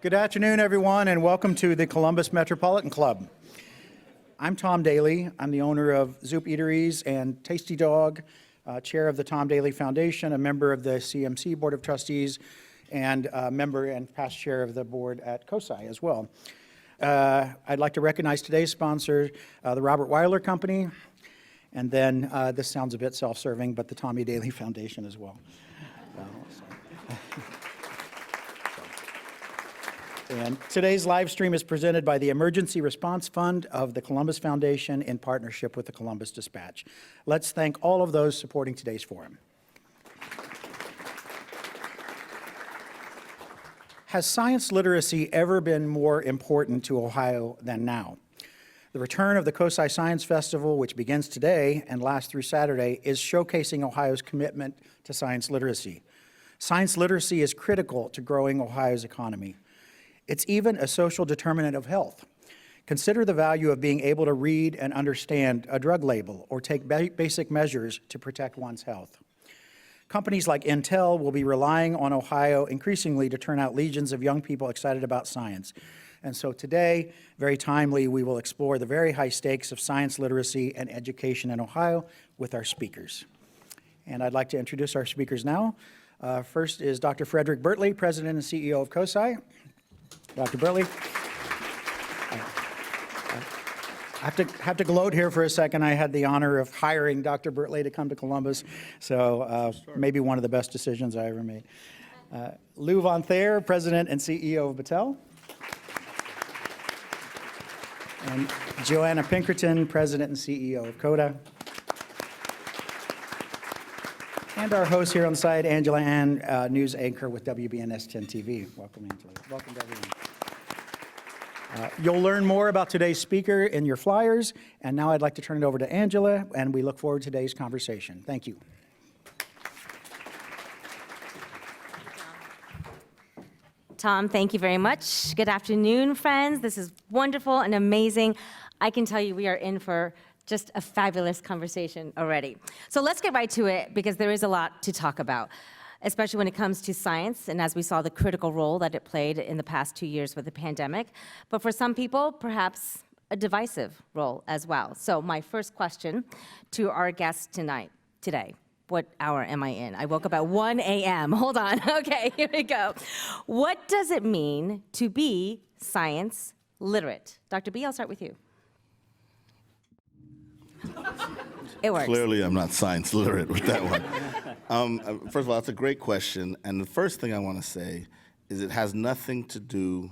Good afternoon, everyone, and welcome to the Columbus Metropolitan Club. I'm Tom Daly. I'm the owner of Zoop Eateries and Tasty Dog, chair of the Tom Daly Foundation, a member of the CMC Board of Trustees, and a member and past chair of the board at COSI as well. I'd like to recognize today's sponsor, the Robert Weiler Company, and then this sounds a bit self-serving, but the Tommy Daly Foundation as well. And today's live stream is presented by the Emergency Response Fund of the Columbus Foundation in partnership with the Columbus Dispatch. Let's thank all of those supporting today's forum. Has science literacy ever been more important to Ohio than now? The return of the COSI Science Festival, which begins today and lasts through Saturday, is showcasing Ohio's commitment to science literacy. Science literacy is critical to growing Ohio's economy. It's even a social determinant of health. Consider the value of being able to read and understand a drug label or take basic measures to protect one's health. Companies like Intel will be relying on Ohio increasingly to turn out legions of young people excited about science. And so today, very timely, we will explore the very high stakes of science literacy and education in Ohio with our speakers. And I'd like to introduce our speakers now. First is Dr. Frederic Bertley, President and CEO of COSI. Dr. Bertley. I have to gloat here for a second. I had the honor of hiring Dr. Bertley to come to Columbus, so maybe one of the best decisions I ever made. Lou Von Thayer, President and CEO of Battelle. And Joanna Pinkerton, President and CEO of COTA. And our host here on the side, Angela Ann, news anchor with WBNS 10 TV. Welcome, Angela. Welcome to everyone. You'll learn more about today's speaker in your flyers. And now I'd like to turn it over to Angela, and we look forward to today's conversation. Thank you. Tom, thank you very much. Good afternoon, friends. This is wonderful and amazing. I can tell you we are in for just a fabulous conversation already. So let's get right to it, because there is a lot to talk about, especially when it comes to science, and as we saw the critical role that it played in the past 2 years with the pandemic, but for some people, perhaps a divisive role as well. So my first question to our guests today, what hour am I in? I woke up at 1 a.m. Hold on, okay, here we go. What does it mean to be science literate? Dr. B, I'll start with you. It works. Clearly, I'm not science literate with that one. First of all, that's a great question. And the first thing I want to say is it has nothing to do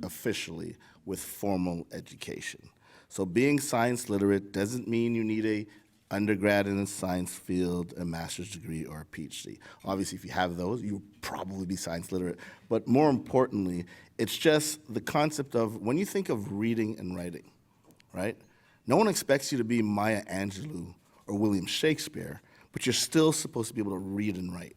officially with formal education. So being science literate doesn't mean you need a undergrad in the science field, a master's degree, or a Ph.D. Obviously, if you have those, you'll probably be science literate. But more importantly, it's just the concept of when you think of reading and writing, right? No one expects you to be Maya Angelou or William Shakespeare, but you're still supposed to be able to read and write.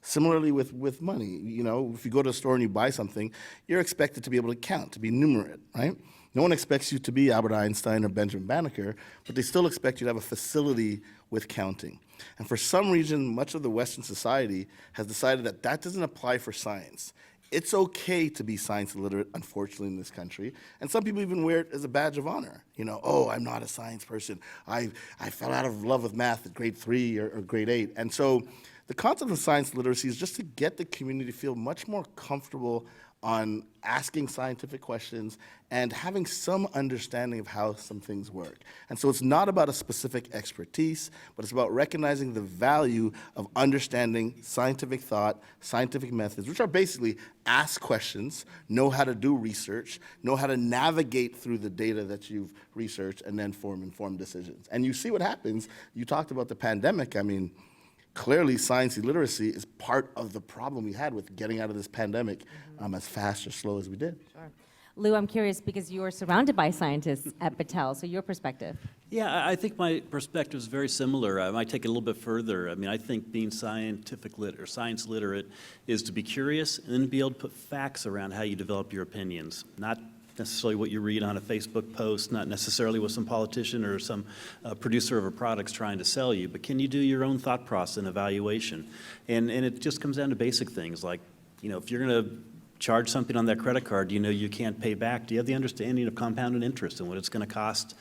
Similarly with money, you know, if you go to a store and you buy something, you're expected to be able to count, to be numerate, right? No one expects you to be Albert Einstein or Benjamin Banneker, but they still expect you to have a facility with counting. And for some reason, much of the Western society has decided that that doesn't apply for science. It's okay to be science illiterate, unfortunately, in this country. And some people even wear it as a badge of honor. You know, oh, I'm not a science person. I fell out of love with math at grade 3 or grade 8. And so the concept of science literacy is just to get the community to feel much more comfortable on asking scientific questions and having some understanding of how some things work. And so it's not about a specific expertise, but it's about recognizing the value of understanding scientific thought, scientific methods, which are basically ask questions, know how to do research, know how to navigate through the data that you've researched, and then form informed decisions. And you see what happens. You talked about the pandemic. I mean, clearly, science illiteracy is part of the problem we had with getting out of this pandemic as fast or slow as we did. Sure. Lou, I'm curious because you are surrounded by scientists at Battelle, so your perspective. Yeah, I think my perspective is very similar. I might take it a little bit further. I mean, I think being scientific lit or science literate is to be curious and then be able to put facts around how you develop your opinions, not necessarily what you read on a Facebook post, not necessarily what some politician or some producer of a product's trying to sell you, but can you do your own thought process and evaluation? And it just comes down to basic things like, you know, if you're going to charge something on that credit card you know you can't pay back, do you have the understanding of compounded interest and what it's going to cost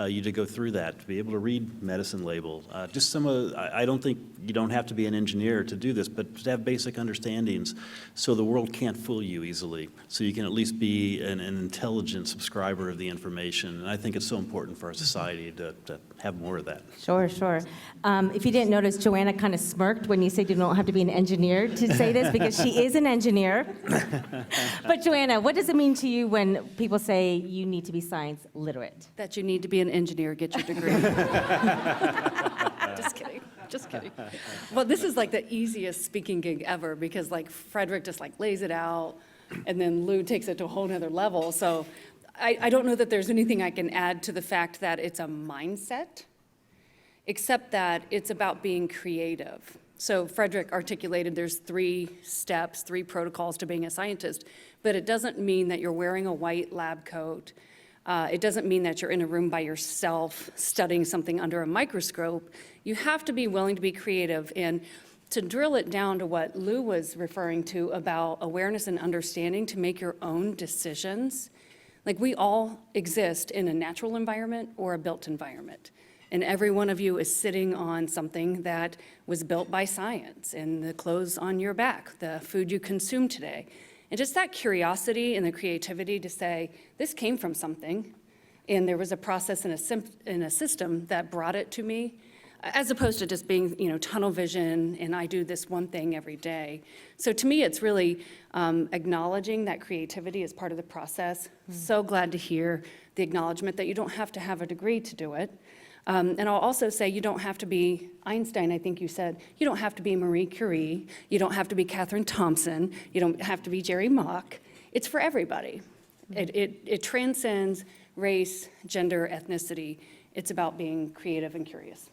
you to go through that, to be able to read medicine label? Just some of, I don't think you don't have to be an engineer to do this, but to have basic understandings so the world can't fool you easily, so you can at least be an intelligent subscriber of the information. And I think it's so important for our society to have more of that. Sure, sure. If you didn't notice, Joanna kind of smirked when you said you don't have to be an engineer to say this, because she is an engineer. But Joanna, what does it mean to you when people say you need to be science literate? That you need to be an engineer, get your degree. Just kidding, just kidding. Well, this is like the easiest speaking gig ever, because like Frederic just like lays it out, and then Lou takes it to a whole nother level. So I don't know that there's anything I can add to the fact that it's a mindset, except that it's about being creative. So Frederic articulated there's 3 steps, 3 protocols to being a scientist, but it doesn't mean that you're wearing a white lab coat. It doesn't mean that you're in a room by yourself studying something under a microscope. You have to be willing to be creative. And to drill it down to what Lou was referring to about awareness and understanding to make your own decisions, like we all exist in a natural environment or a built environment. And every one of you is sitting on something that was built by science, and the clothes on your back, the food you consume today. And just that curiosity and the creativity to say, this came from something, and there was a process and a system that brought it to me, as opposed to just being, tunnel vision, and I do this one thing every day. So to me, it's really acknowledging that creativity is part of the process. So glad to hear the acknowledgement that you don't have to have a degree to do it. And I'll also say you don't have to be Einstein, I think you said. You don't have to be Marie Curie. You don't have to be Catherine Thompson. You don't have to be Jerry Mock. It's for everybody. It transcends race, gender, ethnicity. It's about being creative and curious.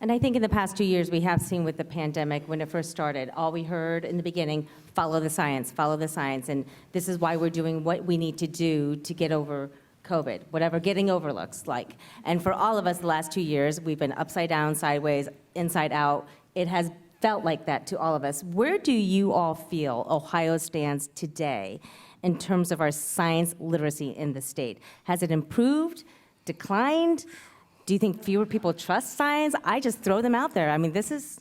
And I think in the past 2 years, we have seen with the pandemic, when it first started, all we heard in the beginning, follow the science, follow the science. And this is why we're doing what we need to do to get over COVID, whatever getting over looks like. And for all of us, the last 2 years, we've been upside down, sideways, inside out. It has felt like that to all of us. Where do you all feel Ohio stands today in terms of our science literacy in the state? Has it improved, declined? Do you think fewer people trust science? I just throw them out there. I mean,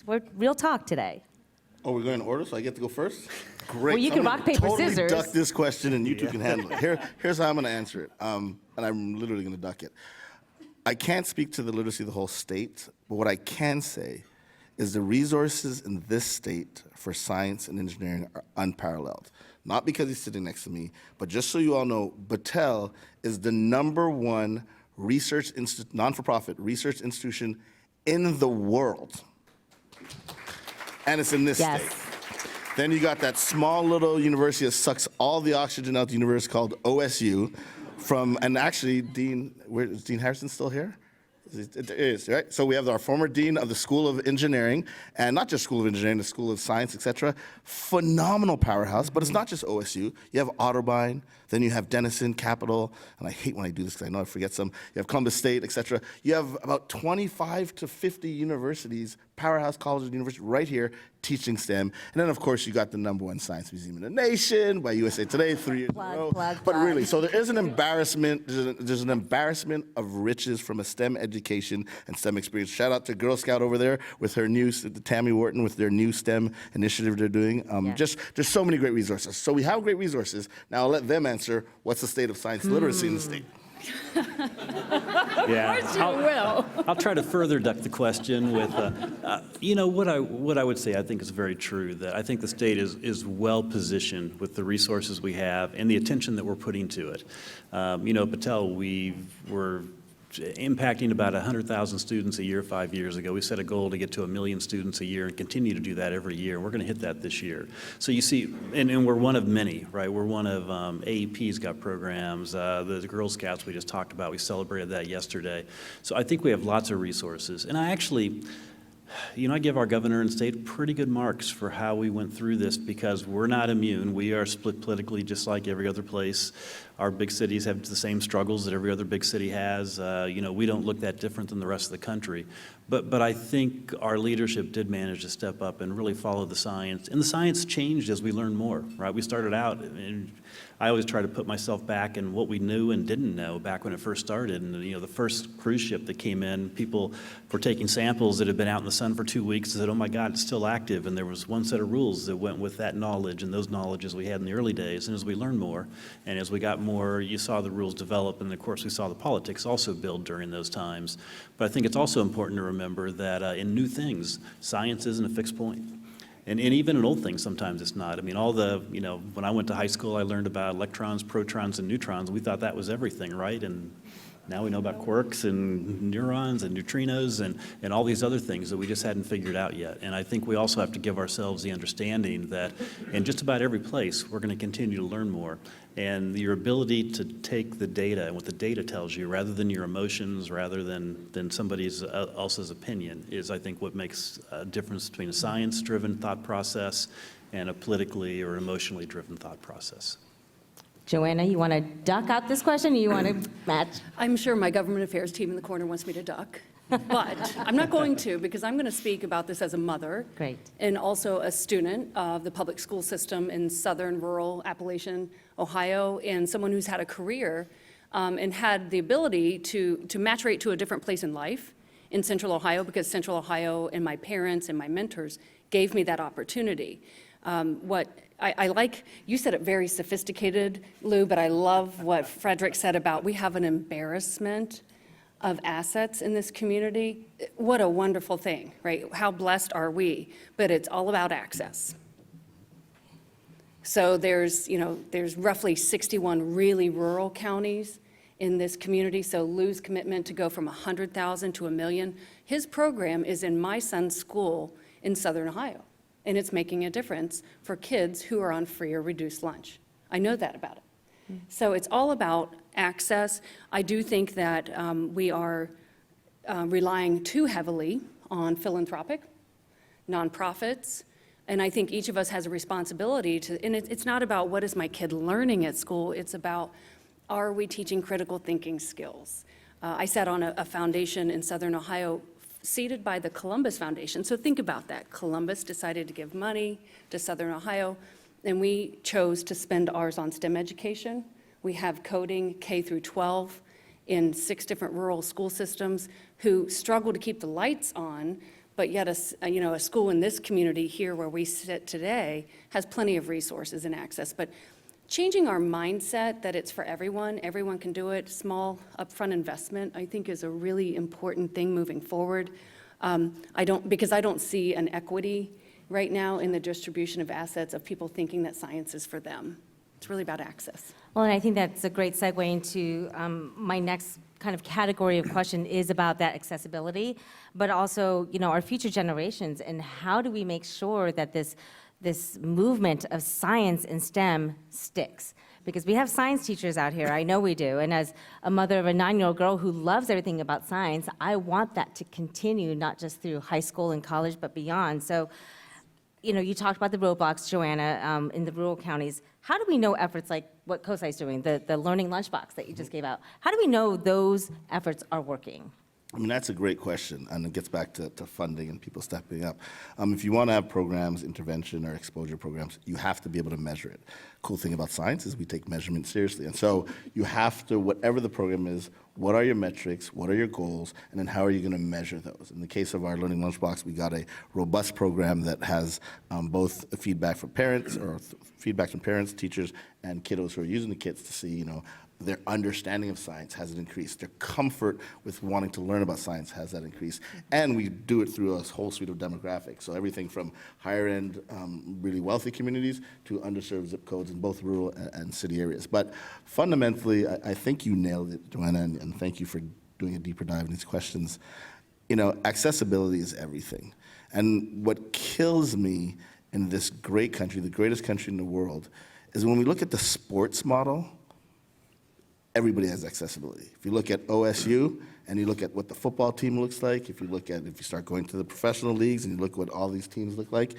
we're real talk today. Oh, we're going in order, so I get to go first? Great. Well, you So can I'm gonna rock, paper, totally scissors. duck this question, and you two can handle it. Here's how I'm going to answer it, and I'm literally going to duck it. I can't speak to the literacy of the whole state, but what I can say is the resources in this state for science and engineering are unparalleled. Not because he's sitting next to me, but just so you all know, Battelle is the #1 non-for-profit research institution in the world. And it's in this Yes. state. Then you got that small little university that sucks all the oxygen out the universe called OSU and actually, is Dean Harrison still here? It is, right? So we have our former dean of the School of Engineering, and not just School of Engineering, the School of Science, et cetera. Phenomenal powerhouse, but it's not just OSU. You have Otterbein, then you have Denison, Capital, and I hate when I do this because I know I forget some. You have Columbus State, et cetera. You have about 25 to 50 universities, powerhouse colleges and universities right here teaching STEM. And then, of course, you got the #1 science museum in the nation by USA Today 3 years in a row. But really, so there is an embarrassment. There's an embarrassment of riches from a STEM education and STEM experience. Shout out to Girl Scout over there with her new, Tammy Wharton, with their new STEM initiative they're doing. Just there's so many great resources. So we have great resources. Now I'll let them answer what's the state of science literacy in the state. Yeah, Of course you will. I'll try to further duck the question with, what I would say I think is very true, that I think the state is well positioned with the resources we have and the attention that we're putting to it. Battelle, we were impacting about 100,000 students a year 5 years ago. We set a goal to get to 1 million students a year and continue to do that every year. We're going to hit that this year. So you see, and we're one of many, right? We're one of AEP's got programs. The Girl Scouts we just talked about, we celebrated that yesterday. So I think we have lots of resources. And I actually, I give our governor and state pretty good marks for how we went through this, because we're not immune. We are split politically just like every other place. our big cities have the same struggles that every other big city has. We don't look that different than the rest of the country. But I think our leadership did manage to step up and really follow the science. And the science changed as we learned more, right? We started out, and I always try to put myself back in what we knew and didn't know back when it first started. And, the first cruise ship that came in, people were taking samples that had been out in the sun for 2 weeks and said, oh my God, it's still active. And there was one set of rules that went with that knowledge and those knowledges we had in the early days. And as we learned more, and as we got more, you saw the rules develop, and of course we saw the politics also build during those times. But I think it's also important to remember that in new things, science isn't a fixed point. And even in old things, sometimes it's not. I mean, when I went to high school, I learned about electrons, protons, and neutrons. We thought that was everything, right? And now we know about quarks and neurons and neutrinos and all these other things that we just hadn't figured out yet. And I think we also have to give ourselves the understanding that in just about every place, we're going to continue to learn more. And your ability to take the data and what the data tells you, rather than your emotions, rather than somebody else's opinion, is, I think, what makes a difference between a science-driven thought process and a politically or emotionally driven thought process. Joanna, you want to duck out this question, or you want to match? I'm sure my government affairs team in the corner wants me to duck, but I'm not going to, because I'm going to speak about this as a mother. Great. And also a student of the public school system in southern rural Appalachian, Ohio, and someone who's had a career and had the ability to maturate to a different place in life in Central Ohio, because Central Ohio and my parents and my mentors gave me that opportunity. What I like, you said it very sophisticated, Lou, but I love what Frederic said about we have an embarrassment of assets in this community. What a wonderful thing, right? How blessed are we? But it's all about access. So there's roughly 61 really rural counties in this community. So Lou's commitment to go from 100,000 to 1 million, his program is in my son's school in Southern Ohio. And it's making a difference for kids who are on free or reduced lunch. I know that about it. So it's all about access. I do think that we are relying too heavily on philanthropic, nonprofits, and I think each of us has a responsibility to, and it's not about what is my kid learning at school, it's about, are we teaching critical thinking skills? I sat on a foundation in Southern Ohio seated by the Columbus Foundation. So think about that. Columbus decided to give money to Southern Ohio, and we chose to spend ours on STEM education. We have coding K through 12 in 6 different rural school systems who struggle to keep the lights on, but yet a school in this community here where we sit today has plenty of resources and access. But changing our mindset that it's for everyone can do it, small upfront investment, I think is a really important thing moving forward. Because I don't see an equity right now in the distribution of assets of people thinking that science is for them. It's really about access. Well, and I think that's a great segue into my next kind of category of question is about that accessibility, but also, our future generations, and how do we make sure that this movement of science and STEM sticks? Because we have science teachers out here, I know we do, and as a mother of a 9-year-old girl who loves everything about science, I want that to continue, not just through high school and college, but beyond. So, you talked about the roadblocks, Joanna, in the rural counties. How do we know efforts like what COSI is doing, the learning lunchbox that you just gave out, how do we know those efforts are working? I mean, that's a great question, and it gets back to funding and people stepping up. If you want to have programs, intervention or exposure programs, you have to be able to measure it. Cool thing about science is we take measurement seriously, and so you have to, whatever the program is, what are your metrics, what are your goals, and then how are you going to measure those? In the case of our Learning Lunchbox, we got a robust program that has both feedback from parents, teachers, and kiddos who are using the kits to see, their understanding of science, has it increased? Their comfort with wanting to learn about science, has that increased? And we do it through a whole suite of demographics. So everything from higher end, really wealthy communities to underserved zip codes in both rural and city areas. But fundamentally, I think you nailed it, Joanna, and thank you for doing a deeper dive in these questions. Accessibility is everything. And what kills me in this great country, the greatest country in the world, is when we look at the sports model, everybody has accessibility. If you look at OSU, and you look at what the football team looks like, if you start going to the professional leagues and you look at what all these teams look like,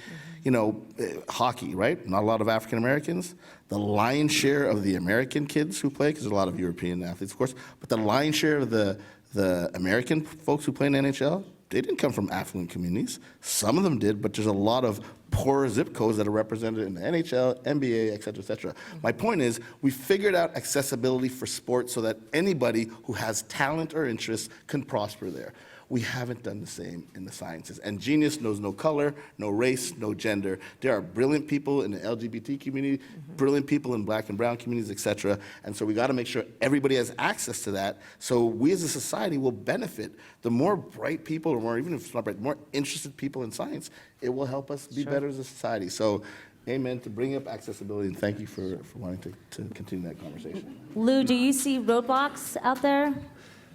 hockey, right? Not a lot of African Americans. The lion's share of the American kids who play, because there's a lot of European athletes, of course, but the lion's share of the American folks who play in the NHL, they didn't come from affluent communities. Some of them did, but there's a lot of poor zip codes that are represented in the NHL, NBA, et cetera, et cetera. My point is, we figured out accessibility for sports so that anybody who has talent or interest can prosper there. We haven't done the same in the sciences. And genius knows no color, no race, no gender. There are brilliant people in the LGBT community, brilliant people in black and brown communities, et cetera. And so we got to make sure everybody has access to that, so we as a society will benefit. The more bright people, or more, even if it's not bright, more interested people in science, it will help us be better as a society. So amen to bringing up accessibility, and thank you for wanting to continue that conversation. Lou, do you see roadblocks out there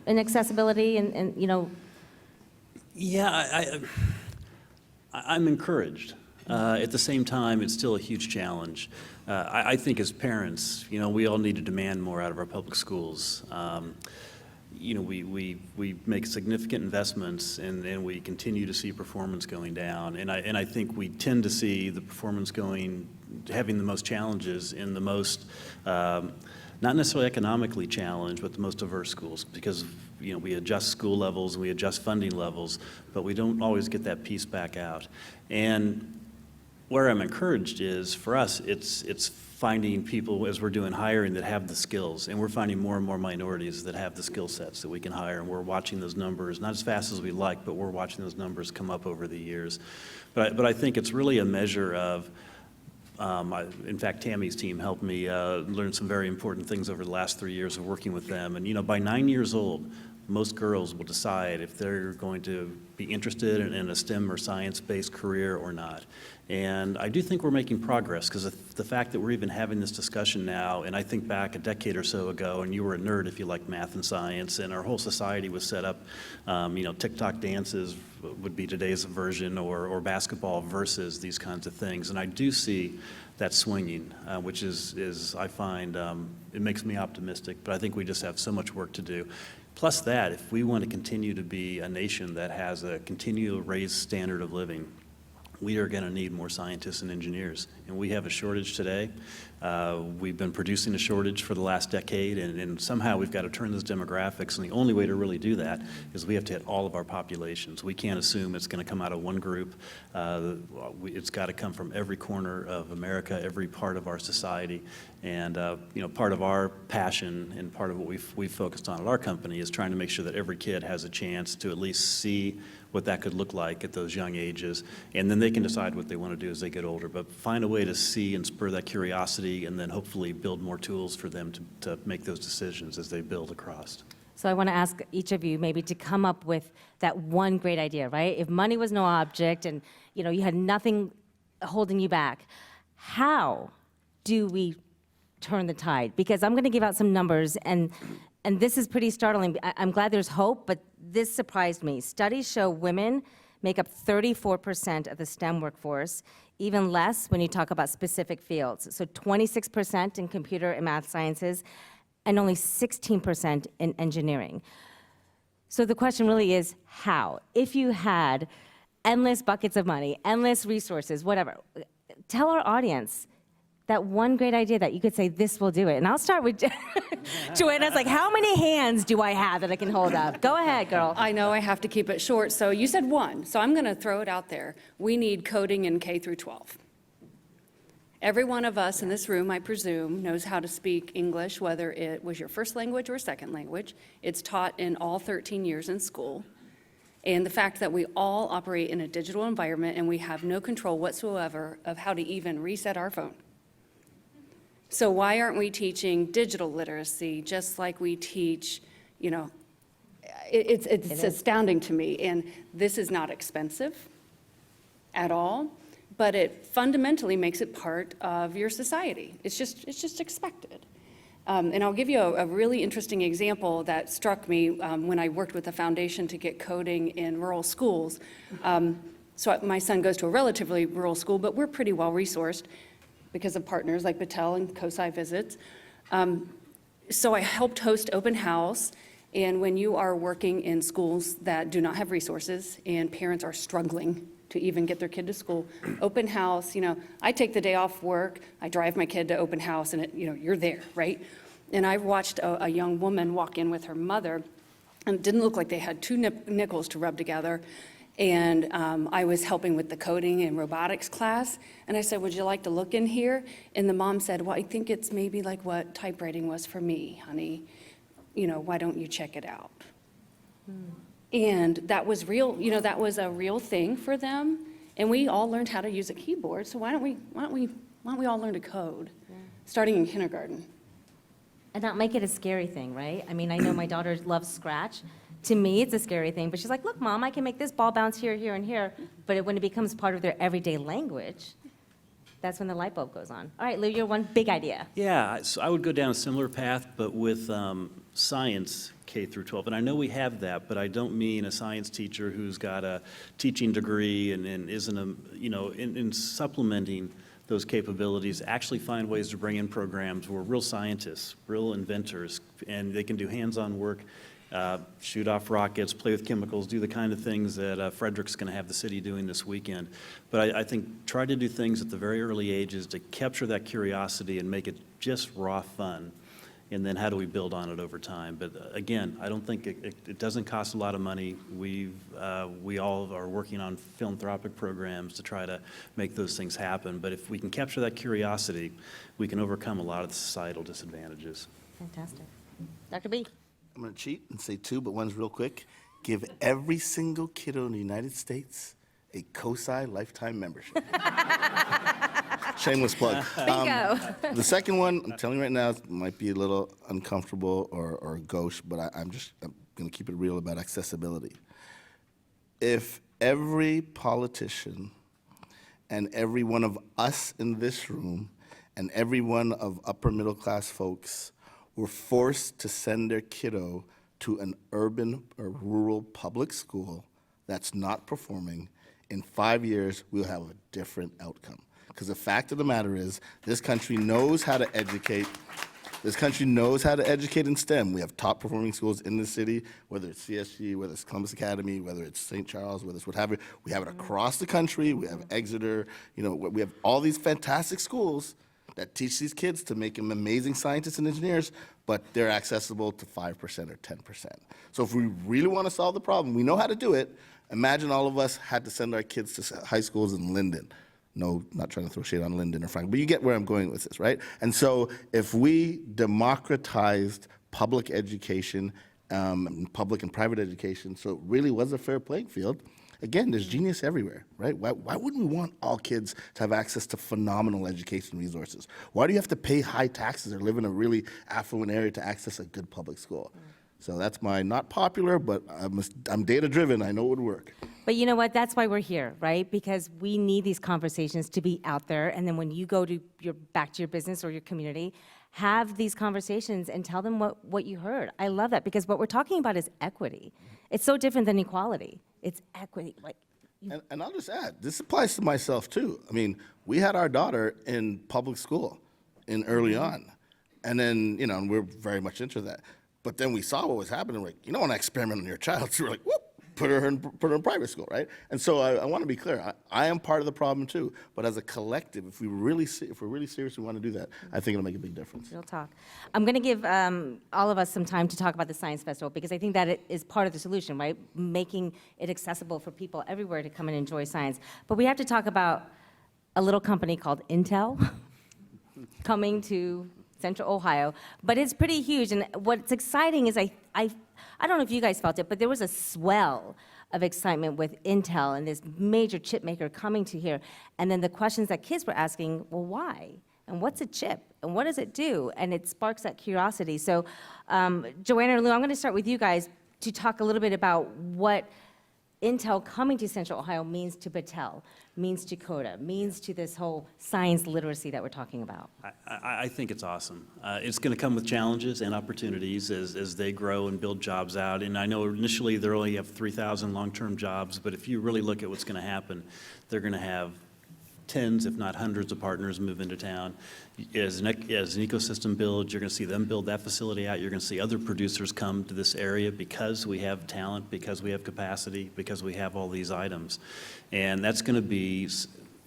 in accessibility and Yeah, I'm encouraged. At the same time, it's still a huge challenge. I think as parents, we all need to demand more out of our public schools. We make significant investments, and we continue to see performance going down. And I think we tend to see the performance having the most challenges in the most, not necessarily economically challenged, but the most diverse schools, because we adjust school levels, we adjust funding levels, but we don't always get that piece back out. And where I'm encouraged is, for us, it's finding people, as we're doing hiring, that have the skills, and we're finding more and more minorities that have the skill sets that we can hire, and we're watching those numbers, not as fast as we like, but we're watching those numbers come up over the years. But I think it's really a measure of, in fact, Tammy's team helped me learn some very important things over the last 3 years of working with them. And by 9 years old, most girls will decide if they're going to be interested in a STEM or science-based career or not. And I do think we're making progress, because the fact that we're even having this discussion now, and I think back a decade or so ago, and you were a nerd if you liked math and science, and our whole society was set up, TikTok dances would be today's version, or basketball versus these kinds of things. And I do see that swinging, which is I find, it makes me optimistic, but I think we just have so much work to do. Plus that, if we want to continue to be a nation that has a continual raised standard of living, we are going to need more scientists and engineers. And we have a shortage today. We've been producing a shortage for the last decade, and somehow we've got to turn those demographics, and the only way to really do that is we have to hit all of our populations. We can't assume it's going to come out of one group. It's got to come from every corner of America, every part of our society. And part of our passion and part of what we've focused on at our company is trying to make sure that every kid has a chance to at least see what that could look like at those young ages, and then they can decide what they want to do as they get older. But find a way to see and spur that curiosity, and then hopefully build more tools for them to make those decisions as they build across. So I want to ask each of you maybe to come up with that one great idea, right? If money was no object and you had nothing holding you back, how do we turn the tide? Because I'm going to give out some numbers, and this is pretty startling. I'm glad there's hope, but this surprised me. Studies show women make up 34% of the STEM workforce, even less when you talk about specific fields. So 26% in computer and math sciences, and only 16% in engineering. So the question really is, how? If you had endless buckets of money, endless resources, whatever, tell our audience that one great idea that you could say, this will do it. And I'll start with Joanna's like, how many hands do I have that I can hold up? Go ahead, girl. I know I have to keep it short, so you said one, so I'm going to throw it out there. We need coding in K through 12. Every one of us in this room, I presume, knows how to speak English, whether it was your first language or second language. It's taught in all 13 years in school. And the fact that we all operate in a digital environment and we have no control whatsoever of how to even reset our phone. So why aren't we teaching digital literacy just like we teach, it's astounding to me. And this is not expensive at all, but it fundamentally makes it part of your society. It's just expected. And I'll give you a really interesting example that struck me when I worked with the foundation to get coding in rural schools. So my son goes to a relatively rural school, but we're pretty well resourced because of partners like Battelle and COSI visits. So I helped host open house, And when you are working in schools that do not have resources and parents are struggling to even get their kid to school, open house, I take the day off work, I drive my kid to open house, and you're there, right? And I watched a young woman walk in with her mother, and it didn't look like they had two nickels to rub together. And I was helping with the coding and robotics class, and I said, would you like to look in here? And the mom said, well, I think it's maybe like what typewriting was for me, honey. Why don't you check it out? And that was real, that was a real thing for them. And we all learned how to use a keyboard, so why don't we all learn to code, starting in kindergarten? And not make it a scary thing, right? I mean, I know my daughter loves Scratch. To me, it's a scary thing, but she's like, look, Mom, I can make this ball bounce here, here, and here. But when it becomes part of their everyday language, that's when the light bulb goes on. All right, Lou, your one big idea. Yeah, so I would go down a similar path, but with science K through 12. And I know we have that, but I don't mean a science teacher who's got a teaching degree and isn't in supplementing those capabilities, actually find ways to bring in programs where real scientists, real inventors, and they can do hands-on work, shoot off rockets, play with chemicals, do the kind of things that Frederic's going to have the city doing this weekend. But I think try to do things at the very early ages to capture that curiosity and make it just raw fun. And then how do we build on it over time? But again, I don't think it doesn't cost a lot of money. We all are working on philanthropic programs to try to make those things happen. But if we can capture that curiosity, we can overcome a lot of the societal disadvantages. Fantastic. Dr. B. I'm going to cheat and say two, but one's real quick. Give every single kiddo in the United States a COSI lifetime membership. Shameless plug. Bingo. The second one, I'm telling you right now, it might be a little uncomfortable or gauche, but I'm going to keep it real about accessibility. If every politician and every one of us in this room and every one of upper middle class folks were forced to send their kiddo to an urban or rural public school that's not performing, in 5 years, we'll have a different outcome. Because the fact of the matter is, this country knows how to educate. This country knows how to educate in STEM. We have top performing schools in the city, whether it's CSG, whether it's Columbus Academy, whether it's St. Charles, whether it's what have you. We have it across the country. We have Exeter. We have all these fantastic schools that teach these kids to make them amazing scientists and engineers, but they're accessible to 5% or 10%. So if we really want to solve the problem, we know how to do it. Imagine all of us had to send our kids to high schools in Linden. No, not trying to throw shade on Linden or Frank, but you get where I'm going with this, right? And so if we democratized public education, public and private education, so it really was a fair playing field, again, there's genius everywhere, right? Why wouldn't we want all kids to have access to phenomenal education resources? Why do you have to pay high taxes or live in a really affluent area to access a good public school? So that's my not popular, but I'm data-driven. I know it would work. But you know what? That's why we're here, right? Because we need these conversations to be out there. And then when you go to back to your business or your community, have these conversations and tell them what you heard. I love that because what we're talking about is equity. It's so different than equality. It's equity. And I'll just add, this applies to myself too. I mean, we had our daughter in public school early on. And then, and we're very much into that. But then we saw what was happening. We're like, you don't want to experiment on your child. So we're like, whoop, put her in private school, right? And so I want to be clear. I am part of the problem too. But as a collective, if we're really serious, we want to do that, I think it'll make a big difference. Real talk. I'm going to give all of us some time to talk about the Science Festival because I think that it is part of the solution, right? Making it accessible for people everywhere to come and enjoy science. But we have to talk about a little company called Intel coming to Central Ohio, but it's pretty huge. And what's exciting is I don't know if you guys felt it, but there was a swell of excitement with Intel and this major chip maker coming to here. And then the questions that kids were asking, well, why? And what's a chip? And what does it do? And it sparks that curiosity. So Joanna and Lou, I'm going to start with you guys to talk a little bit about what Intel coming to Central Ohio means to Battelle, means to COTA, means to this whole science literacy that we're talking about. I think it's awesome. It's going to come with challenges and opportunities as they grow and build jobs out. And I know initially they only have 3,000 long-term jobs, but if you really look at what's going to happen, they're going to have tens, if not hundreds of partners move into town. As an ecosystem builds, you're going to see them build that facility out. You're going to see other producers come to this area because we have talent, because we have capacity, because we have all these items. And that's going to be,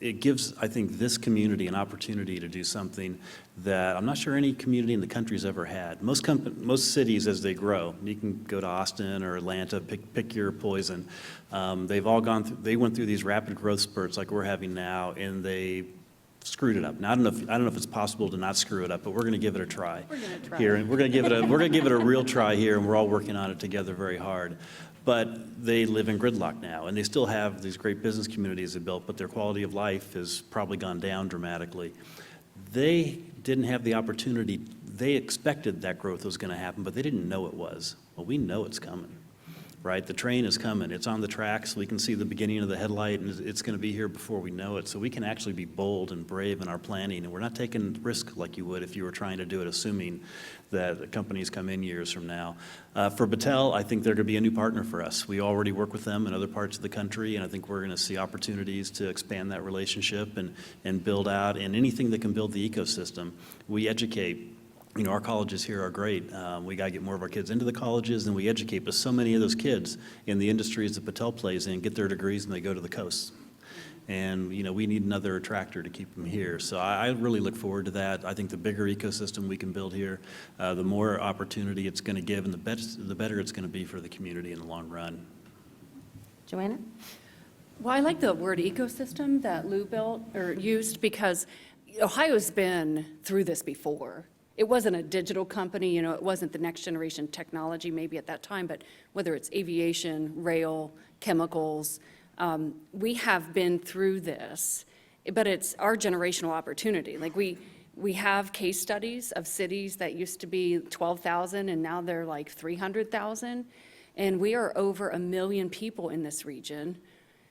it gives, I think, this community an opportunity to do something that I'm not sure any community in the country's ever had. Most cities, as they grow, you can go to Austin or Atlanta, pick your poison. They've all gone through, they went through these rapid growth spurts like we're having now, and they screwed it up. Now, I don't know if it's possible to not screw it up, but we're going to give it a try. We're gonna try. Here, and we're going to give it a real try here, and we're all working on it together very hard. But they live in gridlock now, and they still have these great business communities they built, but their quality of life has probably gone down dramatically. They didn't have the opportunity. They expected that growth was going to happen, but they didn't know it was. Well, we know it's coming, right? The train is coming. It's on the tracks. We can see the beginning of the headlight, and it's going to be here before we know it. So we can actually be bold and brave in our planning, and we're not taking risk like you would if you were trying to do it assuming that companies come in years from now. For Battelle, I think they're going to be a new partner for us. We already work with them in other parts of the country, and I think we're going to see opportunities to expand that relationship and build out, and anything that can build the ecosystem. We educate. You know, our colleges here are great. We got to get more of our kids into the colleges, and we educate, but so many of those kids in the industries that Battelle plays in get their degrees and they go to the coast. And, you know, we need another attractor to keep them here. So I really look forward to that. I think the bigger ecosystem we can build here, the more opportunity it's going to give, and the better it's going to be for the community in the long run. Joanna? Well, I like the word ecosystem that Lou used, because Ohio's been through this before. It wasn't a digital company, you know, it wasn't the next generation technology maybe at that time, but whether it's aviation, rail, chemicals, we have been through this, but it's our generational opportunity. Like we have case studies of cities that used to be 12,000 and now they're like 300,000. And we are over 1 million people in this region.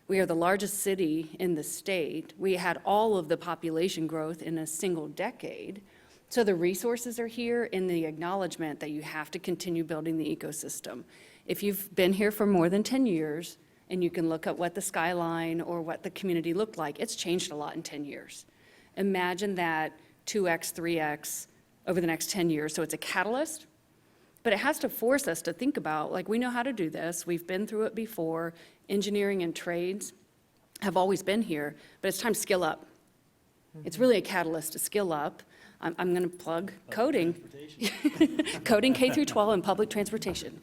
We are the largest city in the state. We had all of the population growth in a single decade. So the resources are here in the acknowledgement that you have to continue building the ecosystem. If you've been here for more than 10 years, and you can look at what the skyline or what the community looked like, it's changed a lot in 10 years. Imagine that 2x, 3x over the next 10 years. So it's a catalyst, but it has to force us to think about, like, we know how to do this. We've been through it before. Engineering and trades have always been here, but it's time to skill up. It's really a catalyst to skill up. I'm going to plug coding. Coding K through 12 and public transportation.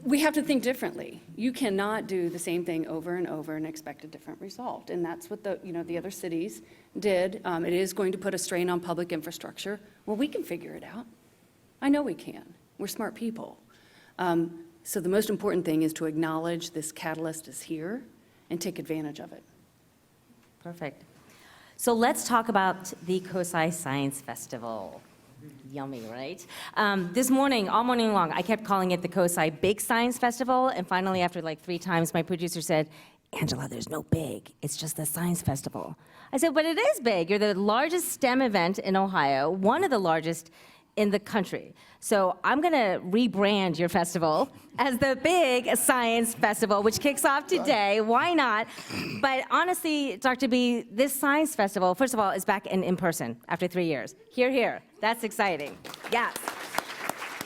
We have to think differently. You cannot do the same thing over and over and expect a different result. And that's what the other cities did. It is going to put a strain on public infrastructure. Well, we can figure it out. I know we can. We're smart people. So the most important thing is to acknowledge this catalyst is here and take advantage of it. Perfect. So let's talk about the COSI Science Festival. Yummy, right? This morning, all morning long, I kept calling it the COSI Big Science Festival, and finally, after like 3 times, my producer said, "Angela, there's no big, it's just the Science Festival." I said, "But it is big. You're the largest STEM event in Ohio, one of the largest in the country. So I'm going to rebrand your festival as the Big Science Festival, which kicks off today. Why not? But honestly, Dr. B, this Science Festival, first of all, is back in person after 3 years. Hear, hear. That's exciting. Yes.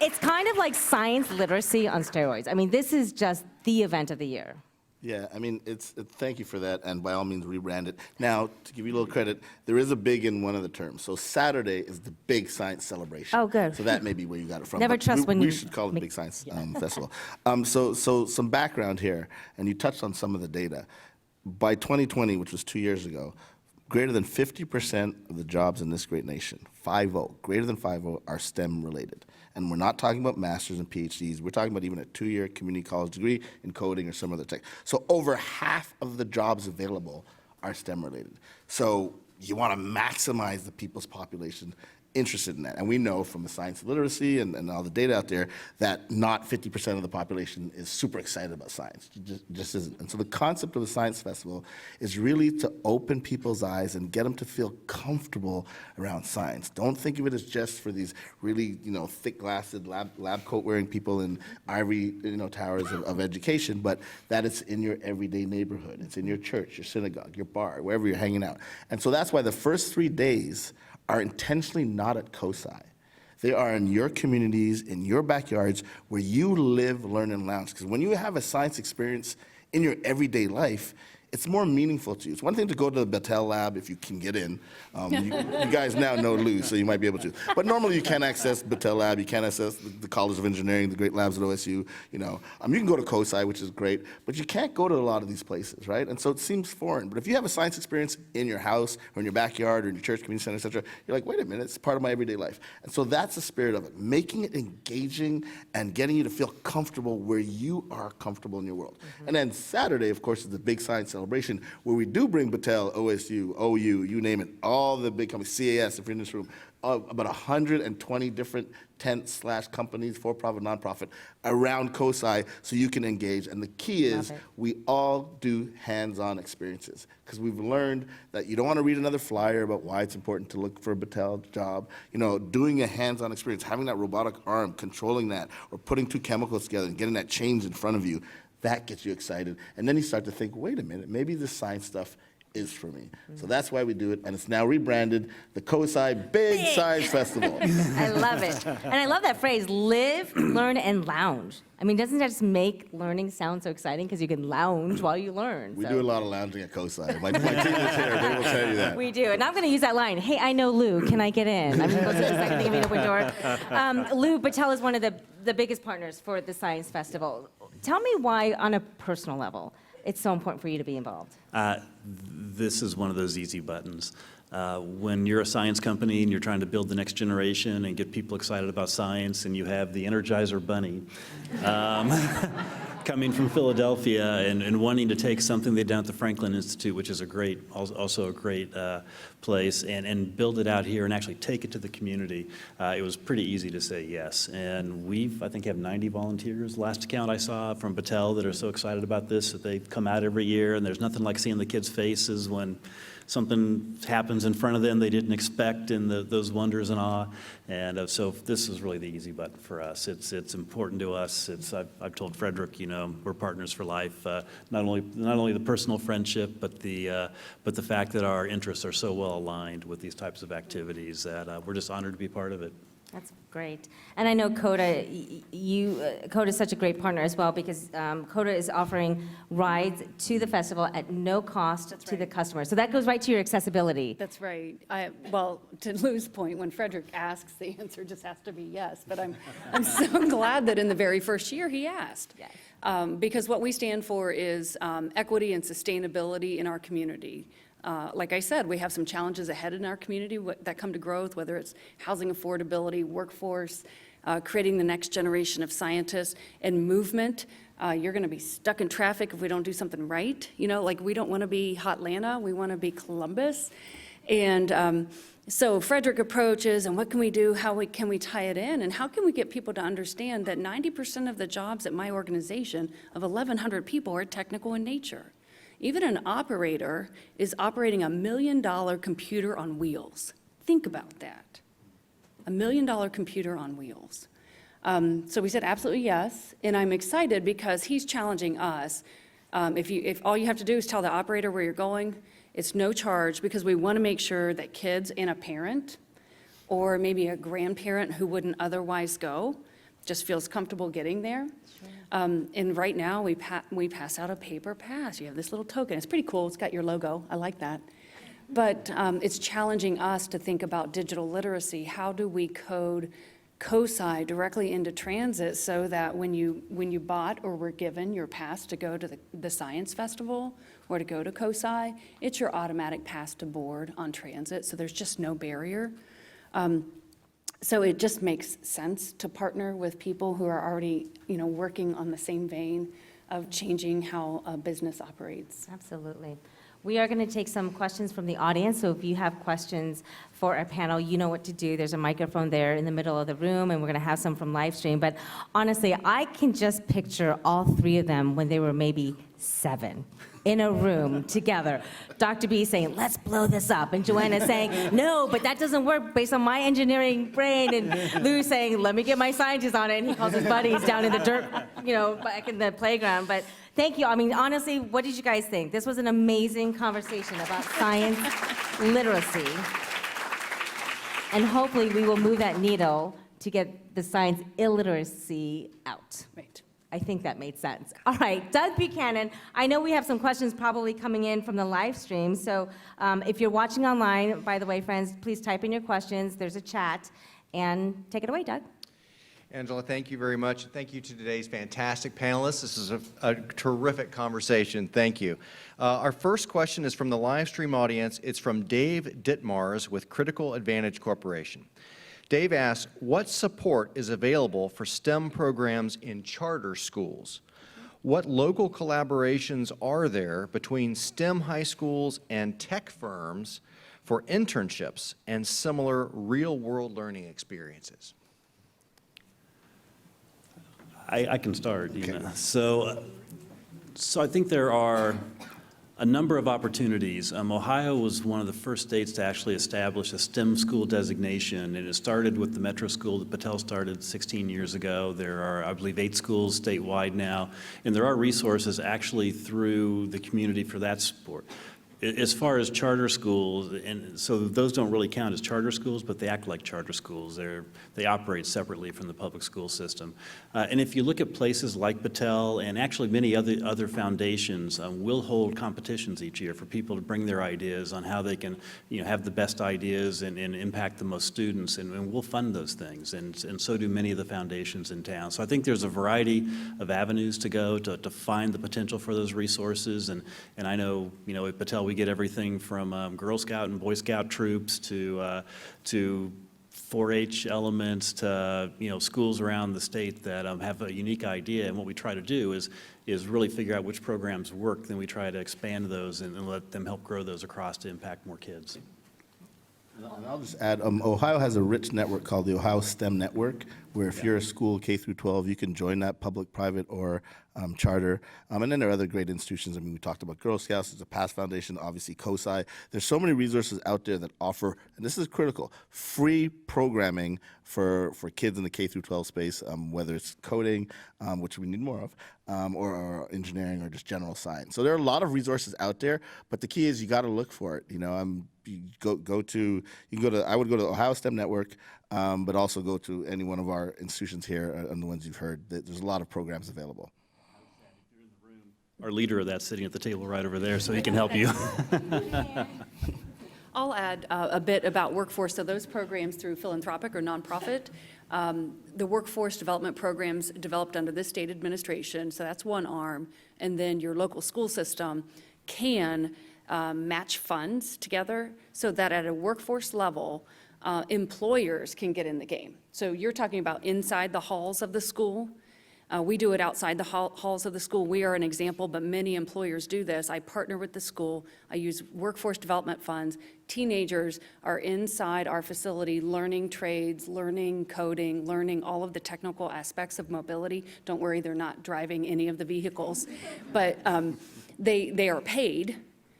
It's kind of like science literacy on steroids. I mean, this is just the event of the year. Yeah, I mean, thank you for that, and by all means, rebrand it. Now, to give you a little credit, there is a big in one of the terms. So Saturday is the Big Science Celebration. Oh, good. So that may be where you got it from. Never but trust when we you should call it the make- Big Science Festival. So some background here, and you touched on some of the data. By 2020, which was 2 years ago, greater than 50% of the jobs in this great nation, 5-0, greater than 5-0, are STEM related. And we're not talking about masters and PhDs. We're talking about even a 2-year community college degree in coding or some other tech. So over half of the jobs available are STEM related. So you want to maximize the people's population interested in that. And we know from the science literacy and all the data out there that not 50% of the population is super excited about science. Just isn't. And so the concept of the Science Festival is really to open people's eyes and get them to feel comfortable around science. Don't think of it as just for these really, thick-glassed lab coat-wearing people in ivory, towers of education, but that it's in your everyday neighborhood. It's in your church, your synagogue, your bar, wherever you're hanging out. And so that's why the first 3 days are intentionally not at COSI. They are in your communities, in your backyards, where you live, learn, and lounge. Because when you have a science experience in your everyday life, it's more meaningful to you. It's one thing to go to the Battelle lab if you can get in. You guys now know Lou, so you might be able to. But normally you can't access Battelle lab, you can't access the College of Engineering, the great labs at OSU. You can go to COSI, which is great, but you can't go to a lot of these places, right? And so it seems foreign. But if you have a science experience in your house or in your backyard or in your church, community center, et cetera, you're like, wait a minute, it's part of my everyday life. And so that's the spirit of it, making it engaging and getting you to feel comfortable where you are comfortable in your world. And then Saturday, of course, is the big science celebration where we do bring Battelle, OSU, OU, you name it, all the big companies, CAS, if you're in this room, about 120 different tent/companies, for-profit, nonprofit, around COSI so you can engage. And the key is we all do hands-on experiences because we've learned that you don't want to read another flyer about why it's important to look for a Battelle job. Doing a hands-on experience, having that robotic arm, controlling that, or putting two chemicals together and getting that change in front of you, that gets you excited. And then you start to think, wait a minute, maybe this science stuff is for me. So that's why we do it, and it's now rebranded the COSI Big Science Festival. I love it. And I love that phrase, live, learn, and lounge. I mean, doesn't that just make learning sound so exciting? Because you can lounge while you learn. We do a lot of lounging at COSI. My team is here, they will tell you that. We do, and I'm going to use that line, hey, I know Lou, can I get in? I mean, what's the second thing of an open door? Lou, Battelle is one of the biggest partners for the Science Festival. Tell me why, on a personal level, it's so important for you to be involved. This is one of those easy buttons. When you're a science company and you're trying to build the next generation and get people excited about science, and you have the Energizer Bunny coming from Philadelphia and wanting to take something they done at the Franklin Institute, which is also a great place, and build it out here and actually take it to the community, it was pretty easy to say yes. And I think, have 90 volunteers, last count I saw, from Battelle that are so excited about this that they come out every year, and there's nothing like seeing the kids' faces when something happens in front of them they didn't expect, and those wonders and awe. And so this is really the easy button for us. It's important to us. I've told Frederic, we're partners for life. Not only the personal friendship, but the fact that our interests are so well aligned with these types of activities that we're just honored to be part of it. That's great. And I know COTA, COTA is such a great partner as well, because COTA is offering rides to the festival at no cost to the customer. So that goes right to your accessibility. That's right. Well, to Lou's point, when Frederic asks, the answer just has to be yes. But I'm so glad that in the very first year he asked. Yes. Because what we stand for is equity and sustainability in our community. Like I said, we have some challenges ahead in our community that come to growth, whether it's housing affordability, workforce, creating the next generation of scientists, and movement. You're going to be stuck in traffic if we don't do something right. We don't want to be Hotlanta, we want to be Columbus. And so Frederic approaches, and what can we do? Can we tie it in? And how can we get people to understand that 90% of the jobs at my organization of 1,100 people are technical in nature? Even an operator is operating a $1 million computer on wheels. Think about that. $1 million computer on wheels. So we said absolutely yes, and I'm excited because he's challenging us. If all you have to do is tell the operator where you're going, it's no charge, because we want to make sure that kids and a parent, or maybe a grandparent who wouldn't otherwise go, just feels comfortable getting there. And right now, we pass out a paper pass. You have this little token. It's pretty cool. It's got your logo. I like that. But it's challenging us to think about digital literacy. How do we code COSI directly into transit so that when you bought or were given your pass to go to the Science Festival or to go to COSI, it's your automatic pass to board on transit, so there's just no barrier. So it just makes sense to partner with people who are already, working on the same vein of changing how a business operates. Absolutely. We are going to take some questions from the audience, so if you have questions for our panel, you know what to do. There's a microphone there in the middle of the room, and we're going to have some from live stream. But honestly, I can just picture all three of them when they were maybe 7 in a room together. Dr. B saying, let's blow this up, and Joanna saying, no, but that doesn't work based on my engineering brain, and Lou saying, let me get my scientist on it, and he calls his buddies down in the dirt, back in the playground. But thank you. I mean, honestly, what did you guys think? This was an amazing conversation about science literacy. And hopefully we will move that needle to get the science illiteracy out. Right. I think that made sense. All right, Doug Buchanan, I know we have some questions probably coming in from the live stream. So if you're watching online, by the way, friends, please type in your questions. There's a chat. And take it away, Doug. Angela, thank you very much. Thank you to today's fantastic panelists. This is a terrific conversation. Thank you. Our first question is from the live stream audience. It's from Dave Ditmars with Critical Advantage Corporation. Dave asks, what support is available for STEM programs in charter schools? What local collaborations are there between STEM high schools and tech firms for internships and similar real-world learning experiences? I can start. So I think there are a number of opportunities. Ohio was one of the first states to actually establish a STEM school designation, and it started with the metro school that Battelle started 16 years ago. There are, I believe, 8 schools statewide now, and there are resources actually through the community for that sport. As far as charter schools, and so those don't really count as charter schools, but they act like charter schools. They operate separately from the public school system. And if you look at places like Battelle and actually many other foundations, will hold competitions each year for people to bring their ideas on how they can have the best ideas and impact the most students, and we'll fund those things, and so do many of the foundations in town. So I think there's a variety of avenues to go to find the potential for those resources, and I know at Battelle we get everything from Girl Scout and Boy Scout troops to 4-H elements to schools around the state that have a unique idea. And what we try to do is really figure out which programs work. Then we try to expand those and let them help grow those across to impact more kids. And I'll just add, Ohio has a rich network called the Ohio STEM Network, where if you're a school K through 12, you can join that, public, private, or charter. And then there are other great institutions. I mean, we talked about Girl Scouts, there's a PASS Foundation, obviously COSI. There's so many resources out there that offer, and this is critical, free programming for kids in the K through 12 space, whether it's coding, which we need more of, or engineering, or just general science. So there are a lot of resources out there, but the key is you got to look for it. I would go to Ohio STEM Network, but also go to any one of our institutions here and the ones you've heard. There's a lot of programs available. Our leader of that sitting at the table right over there, so he can help you. I'll add a bit about workforce. So those programs through philanthropic or nonprofit, the workforce development programs developed under this state administration, so that's one arm, and then your local school system can match funds together so that at a workforce level, employers can get in the game. So you're talking about inside the halls of the school. We do it outside the halls of the school. We are an example, but many employers do this. I partner with the school. I use workforce development funds. Teenagers are inside our facility learning trades, learning coding, learning all of the technical aspects of mobility. Don't worry, they're not driving any of the vehicles. But they are paid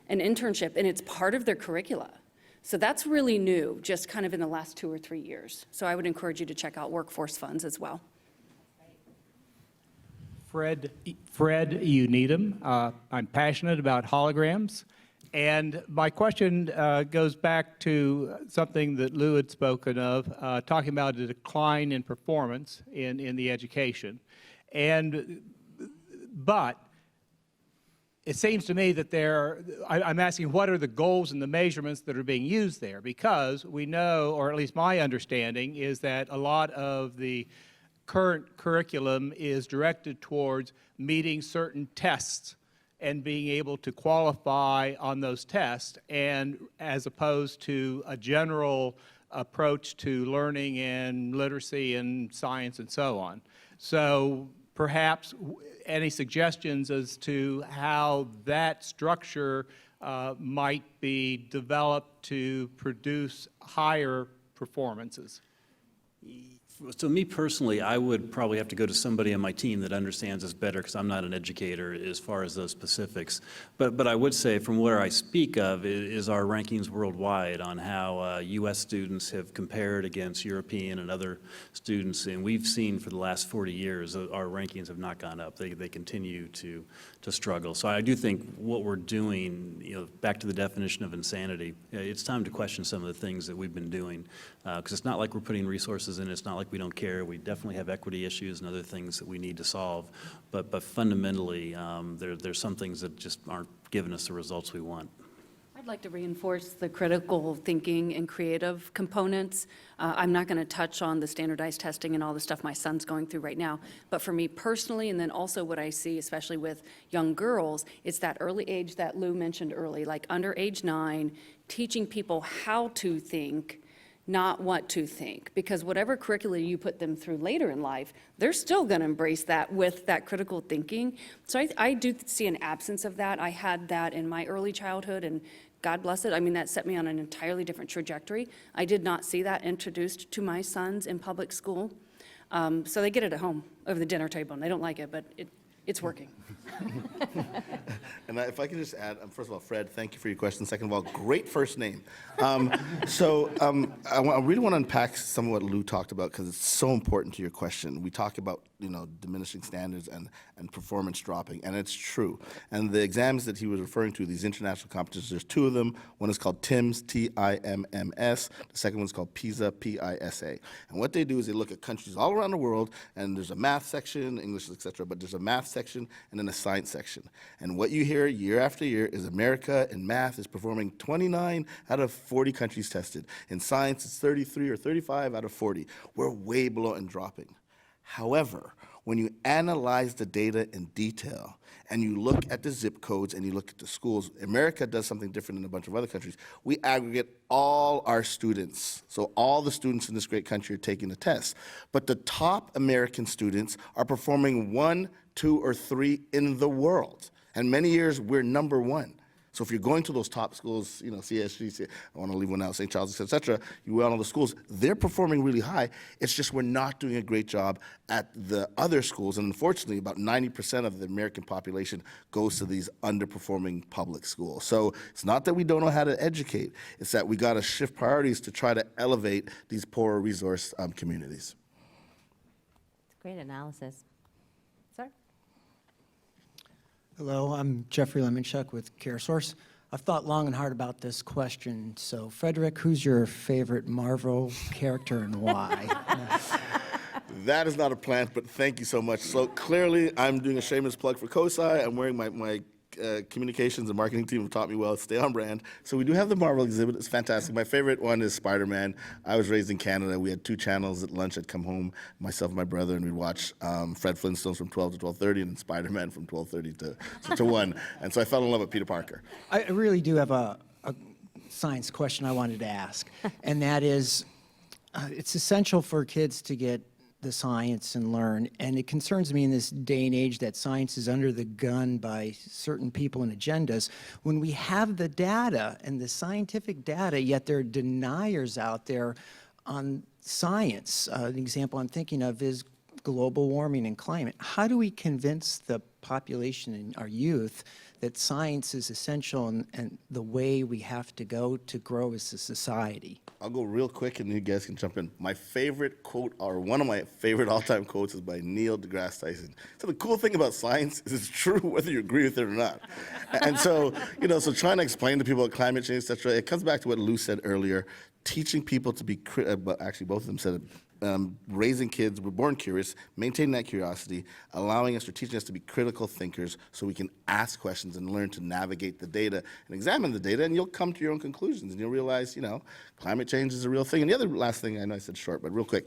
an internship, and it's part of their curricula. So that's really new, just kind of in the last 2 or 3 years. So I would encourage you to check out workforce funds as well. Fred, you need them. I'm passionate about holograms. And my question goes back to something that Lou had spoken of, talking about a decline in performance in the education. But it seems to me that I'm asking what are the goals and the measurements that are being used there? Because we know, or at least my understanding, is that a lot of the current curriculum is directed towards meeting certain tests and being able to qualify on those tests, and as opposed to a general approach to learning and literacy and science and so on. So perhaps any suggestions as to how that structure might be developed to produce higher performances? So me personally, I would probably have to go to somebody on my team that understands this better, because I'm not an educator as far as those specifics. But I would say, from where I speak of, is our rankings worldwide on how U.S. students have compared against European and other students. And we've seen for the last 40 years, our rankings have not gone up. They continue to struggle. So I do think what we're doing, back to the definition of insanity, it's time to question some of the things that we've been doing. Because it's not like we're putting resources in, it's not like we don't care. We definitely have equity issues and other things that we need to solve. But fundamentally, there's some things that just aren't giving us the results we want. I'd like to reinforce the critical thinking and creative components. I'm not going to touch on the standardized testing and all the stuff my son's going through right now, but for me personally, and then also what I see, especially with young girls, it's that early age that Lou mentioned early, like under age 9, teaching people how to think, not what to think, because whatever curricula you put them through later in life, they're still going to embrace that with that critical thinking. So I do see an absence of that. I had that in my early childhood, and God bless it. I mean, that set me on an entirely different trajectory. I did not see that introduced to my sons in public school. So they get it at home over the dinner table, and they don't like it, but it's working. And if I can just add, first of all, Fred, thank you for your question. Second of all, great first name. I really want to unpack some of what Lou talked about, because it's so important to your question. We talk about diminishing standards and performance dropping, and it's true. And the exams that he was referring to, these international competitions, there's 2 of them. One is called TIMSS, T-I-M-M-S. The second one is called PISA, P-I-S-A. And what they do is they look at countries all around the world, and there's a math section, English, etc., but there's a math section and then a science section. And what you hear year after year is America in math is performing 29 out of 40 countries tested. In science, it's 33 or 35 out of 40. We're way below and dropping. However, when you analyze the data in detail and you look at the zip codes and you look at the schools, America does something different than a bunch of other countries. We aggregate all our students. So all the students in this great country are taking the test. But the top American students are performing 1, 2, or 3 in the world. And many years, we're number 1. So if you're going to those top schools, CSG, I want to leave one out, St. Charles, et cetera, you went on the schools, they're performing really high. It's just we're not doing a great job at the other schools. And unfortunately, about 90% of the American population goes to these underperforming public schools. So it's not that we don't know how to educate. It's that we got to shift priorities to try to elevate these poorer resource communities. It's great analysis. Sir? Hello, I'm Jeffrey Lemonchuk with CareSource. I've thought long and hard about this question. So, Frederic, who's your favorite Marvel character and why? That is not a plant, but thank you so much. So clearly, I'm doing a shameless plug for COSI. I'm wearing my communications and marketing team have taught me well, stay on brand. So we do have the Marvel exhibit. It's fantastic. My favorite one is Spider-Man. I was raised in Canada. We had 2 channels at lunch. I'd come home, myself and my brother, and we'd watch Fred Flintstone from 12 to 12:30 and then Spider-Man from 12:30 to 1. And so I fell in love with Peter Parker. I really do have a science question I wanted to ask, and that is, it's essential for kids to get the science and learn, and it concerns me in this day and age that science is under the gun by certain people and agendas when we have the data and the scientific data, yet there are deniers out there on science. An example I'm thinking of is global warming and climate. How do we convince the population and our youth that science is essential and the way we have to go to grow as a society? I'll go real quick and you guys can jump in. My favorite quote, or one of my favorite all-time quotes, is by Neil deGrasse Tyson. So the cool thing about science is it's true whether you agree with it or not. And so, so trying to explain to people about climate change, et cetera, it comes back to what Lou said earlier, teaching people to be, but actually both of them said it, raising kids, we're born curious, maintaining that curiosity, allowing us or teaching us to be critical thinkers so we can ask questions and learn to navigate the data and examine the data, and you'll come to your own conclusions and you'll realize, climate change is a real thing. And the other last thing, I know I said short, but real quick,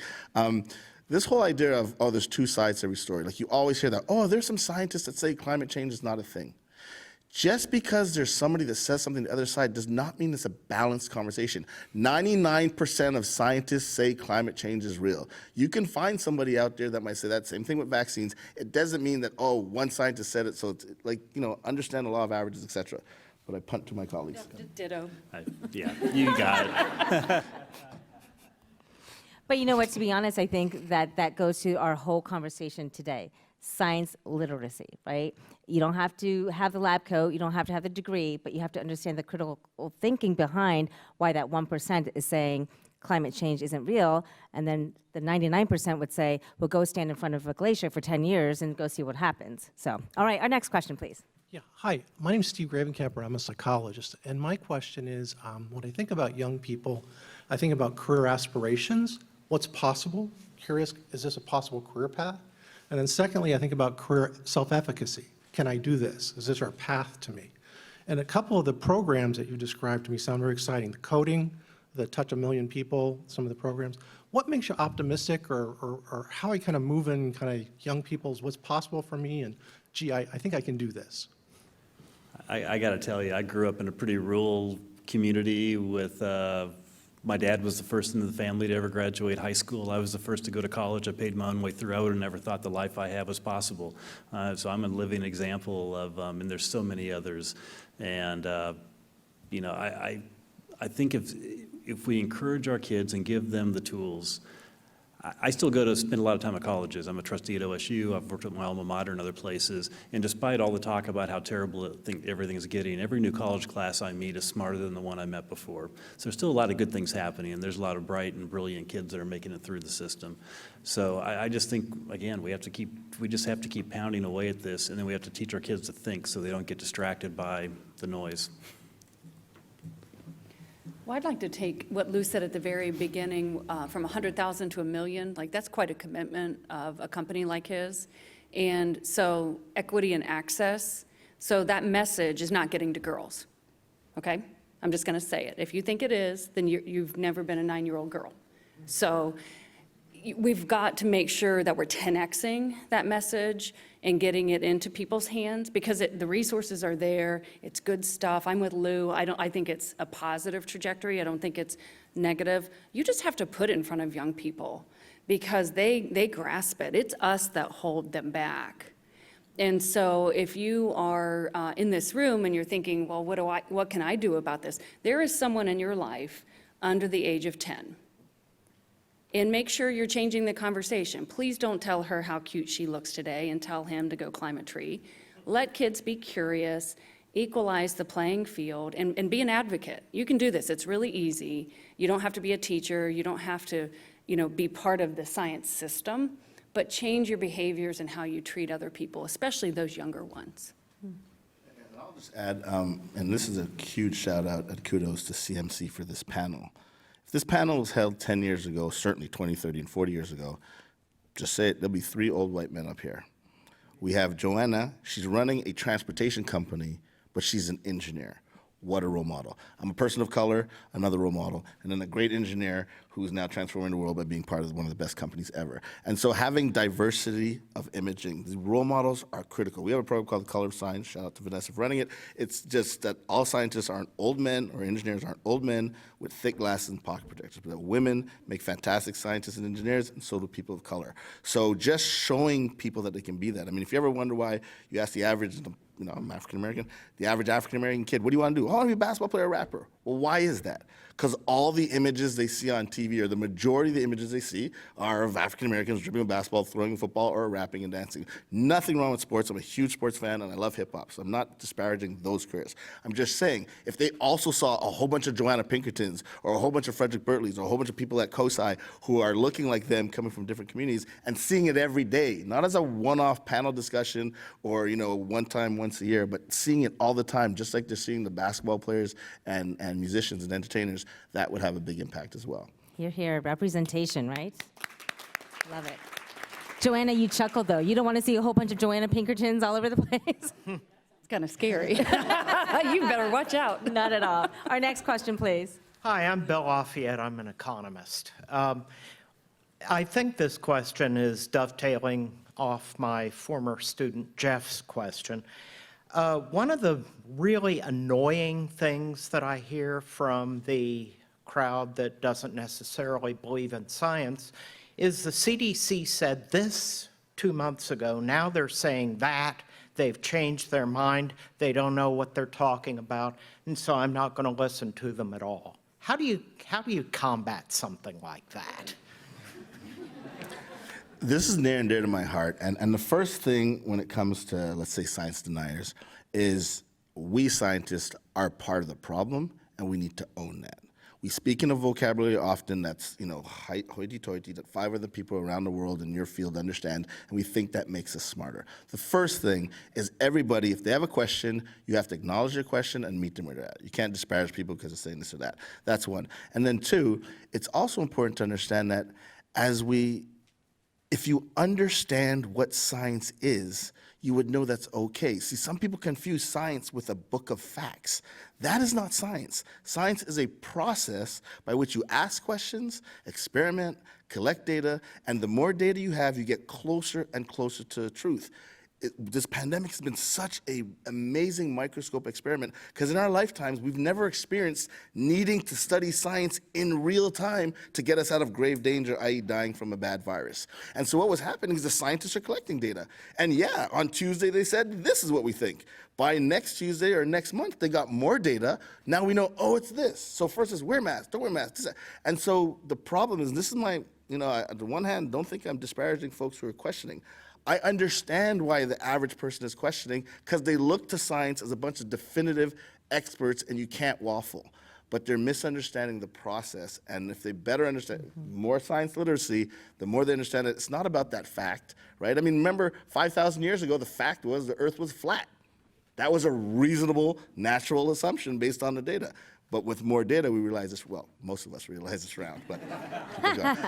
this whole idea of, there's 2 sides to every story. Like you always hear that, there's some scientists that say climate change is not a thing. Just because there's somebody that says something to the other side does not mean it's a balanced conversation. 99% of scientists say climate change is real. You can find somebody out there that might say that. Same thing with vaccines. It doesn't mean that, oh, one scientist said it, so it's like, understand the law of averages, et cetera. But I punt to my colleagues. Ditto. Yeah, you got it. But you know what, to be honest, I think that goes to our whole conversation today. Science literacy, right? You don't have to have the lab coat, you don't have to have the degree, but you have to understand the critical thinking behind why that 1% is saying climate change isn't real, and then the 99% would say, well, go stand in front of a glacier for 10 years and go see what happens. So, all right, our next question, please. Yeah, hi, my name is Steve Gravencamper. I'm a psychologist, and my question is, when I think about young people, I think about career aspirations, what's possible, curious, is this a possible career path? And then secondly, I think about career self-efficacy. Can I do this? Is this our path to me? And a couple of the programs that you described to me sound very exciting. The coding, the Touch a Million People, some of the programs. What makes you optimistic, or how I kind of move in kind of young people's what's possible for me, and gee, I think I can do this? I got to tell you, I grew up in a pretty rural community with, my dad was the first in the family to ever graduate high school. I was the first to go to college. I paid my own way through. I would have never thought the life I have was possible. So I'm a living example of, and there's so many others. And, I think if we encourage our kids and give them the tools, I still go to spend a lot of time at colleges. I'm a trustee at OSU. I've worked at my alma mater and other places. And despite all the talk about how terrible I think everything is getting, every new college class I meet is smarter than the one I met before. So there's still a lot of good things happening, and there's a lot of bright and brilliant kids that are making it through the system. So I just think, again, we just have to keep pounding away at this, and then we have to teach our kids to think so they don't get distracted by the noise. Well, I'd like to take what Lou said at the very beginning, from 100,000 to 1 million. Like, that's quite a commitment of a company like his. And so equity and access. So that message is not getting to girls, okay? I'm just going to say it. If you think it is, then you've never been a 9-year-old girl. So we've got to make sure that we're 10Xing that message and getting it into people's hands, because the resources are there. It's good stuff. I'm with Lou. I think it's a positive trajectory. I don't think it's negative. You just have to put it in front of young people, because they grasp it. It's us that hold them back. And so if you are in this room and you're thinking, well, what can I do about this? There is someone in your life under the age of 10. And make sure you're changing the conversation. Please don't tell her how cute she looks today and tell him to go climb a tree. Let kids be curious, equalize the playing field, and be an advocate. You can do this. It's really easy. You don't have to be a teacher. You don't have to, be part of the science system, but change your behaviors and how you treat other people, especially those younger ones. And I'll just add, and this is a huge shout out and kudos to CMC for this panel. If this panel was held 10 years ago, certainly 20, 30, and 40 years ago, just say it, there'll be 3 old white men up here. We have Joanna. She's running a transportation company, but she's an engineer. What a role model. I'm a person of color, another role model, and then a great engineer who's now transforming the world by being part of one of the best companies ever. And so having diversity of imaging, the role models are critical. We have a program called The Color of Science. Shout out to Vanessa for running it. It's just that all scientists aren't old men, or engineers aren't old men with thick glasses and pocket protectors, but that women make fantastic scientists and engineers, and so do people of color. So just showing people that they can be that. I mean, if you ever wonder why you ask the average, I'm African-American, the average African-American kid, what do you want to do? Oh, I want to be a basketball player or a rapper. Well, why is that? Because all the images they see on TV, or the majority of the images they see, are of African-Americans dribbling a basketball, throwing a football, or rapping and dancing. Nothing wrong with sports. I'm a huge sports fan, and I love hip-hop, so I'm not disparaging those careers. I'm just saying, if they also saw a whole bunch of Joanna Pinkertons, or a whole bunch of Frederic Bertleys, or a whole bunch of people at COSI who are looking like them, coming from different communities, and seeing it every day, not as a one-off panel discussion, or one time, once a year, but seeing it all the time, just like they're seeing the basketball players and musicians and entertainers, that would have a big impact as well. You're here, representation, right? Love it. Joanna, you chuckled though. You don't want to see a whole bunch of Joanna Pinkertons all over the place? It's kind of scary. You better watch out. Not at all. Our next question, please. Hi, I'm Bill Lafayette. I'm an economist. I think this question is dovetailing off my former student Jeff's question. One of the really annoying things that I hear from the crowd that doesn't necessarily believe in science is the CDC said this 2 months ago. Now they're saying that. They've changed their mind. They don't know what they're talking about. And so I'm not going to listen to them at all. How do you combat something like that? This is near and dear to my heart. And the first thing when it comes to, let's say, science deniers is we scientists are part of the problem, and we need to own that. We speak in a vocabulary often that's, hoity-toity, that 5 other people around the world in your field understand, and we think that makes us smarter. The first thing is everybody, if they have a question, you have to acknowledge your question and meet them where they're at. You can't disparage people because they're saying this or that. That's one. And then 2, it's also important to understand that if you understand what science is, you would know that's okay. See, some people confuse science with a book of facts. That is not science. Science is a process by which you ask questions, experiment, collect data, and the more data you have, you get closer and closer to the truth. This pandemic has been such an amazing microscope experiment because in our lifetimes, we've never experienced needing to study science in real time to get us out of grave danger, i.e. dying from a bad virus. And so what was happening is the scientists are collecting data. And yeah, on Tuesday they said, this is what we think. By next Tuesday or next month, they got more data. Now we know, oh, it's this. So first it's wear masks, don't wear masks. And so the problem is, this is my, on the one hand, don't think I'm disparaging folks who are questioning. I understand why the average person is questioning, because they look to science as a bunch of definitive experts and you can't waffle. But they're misunderstanding the process, and if they better understand more science literacy, the more they understand it, it's not about that fact, right? I mean, remember 5,000 years ago, the fact was the earth was flat. That was a reasonable, natural assumption based on the data. But with more data, we realize this, well, most of us realize it's round, but